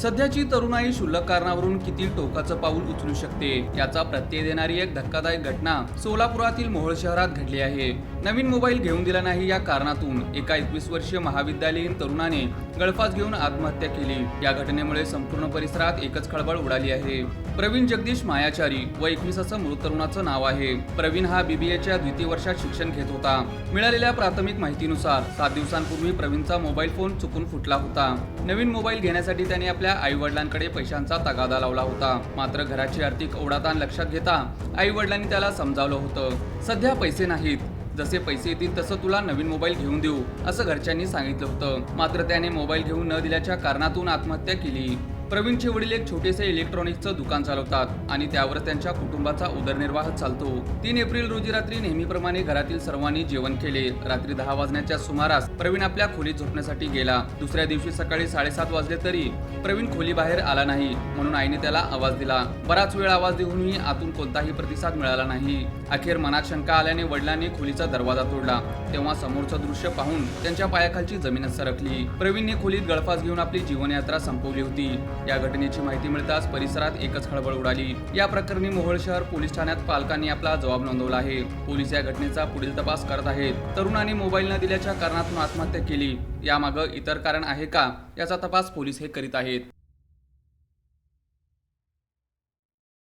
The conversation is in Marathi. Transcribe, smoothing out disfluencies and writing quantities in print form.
सध्याची तरुणाई क्षुल्लक कारणावरून किती टोकाचं पाऊल उचलू शकते याचा प्रत्यय देणारी एक धक्कादायक घटना सोलापुरातील मोहोळ शहरात घडली आहे। नवीन मोबाईल घेऊन दिला नाही या कारणातून एका 21 वर्षीय महाविद्यालयीन तरुणाने गळफास घेऊन आत्महत्या केली। या घटनेमुळे संपूर्ण परिसरात एकच खळबळ उडाली आहे। प्रवीण जगदीश मायाचारी व 21 असं मृत तरुणाचं नाव आहे। प्रवीण हा बीबीएच्या द्वितीय वर्षात शिक्षण घेत होता। मिळालेल्या प्राथमिक माहितीनुसार 7 दिवसांपूर्वी प्रवीणचा मोबाईल फोन चुकून फुटला होता। नवीन मोबाईल घेण्यासाठी त्याने आपल्या आई वडिलांकडे पैशांचा तगादा लावला होता। मात्र घराची आर्थिक ओढाताण लक्षात घेता आई वडिलांनी त्याला समजावलं होतं, सध्या पैसे नाहीत, जसे पैसे येतील तसं तुला नवीन मोबाईल घेऊन देऊ असं घरच्यांनी सांगितलं होतं। मात्र त्याने मोबाईल घेऊन न दिल्याच्या कारणातून आत्महत्या केली। प्रवीणचे वडील एक छोटेसे इलेक्ट्रॉनिक्सचं दुकान चालवतात आणि त्यावर त्यांच्या कुटुंबाचा उदरनिर्वाह चालतो। 3 एप्रिल रोजी रात्री नेहमीप्रमाणे घरातील सर्वांनी जेवण केले। रात्री 10 वाजण्याच्या सुमारास प्रवीण आपल्या खोलीत झोपण्यासाठी गेला। दुसऱ्या दिवशी सकाळी 7:30 वाजले तरी प्रवीण खोली बाहेर आला नाही, म्हणून आईने त्याला आवाज दिला। बराच वेळ आवाज देऊनही आतून कोणताही प्रतिसाद मिळाला नाही। अखेर मनात शंका आल्याने वडिलांनी खोलीचा दरवाजा तोडला। तेव्हा समोरचं दृश्य पाहून त्यांच्या पायाखालची जमीनच सरकली। प्रवीणने खोलीत गळफास घेऊन आपली जीवनयात्रा संपवली होती। या घटनेची माहिती मिळताच परिसरात एकच खळबळ उडाली। या प्रकरणी मोहोळ शहर पोलीस ठाण्यात पालकांनी आपला जबाब नोंदवला आहे। पोलीस या घटनेचा पुढील तपास करत आहेत। तरुणाने मोबाईल न दिल्याच्या कारणातून आत्महत्या केली, यामागे इतर कारण आहे का याचा तपास पोलीस करीत आहेत।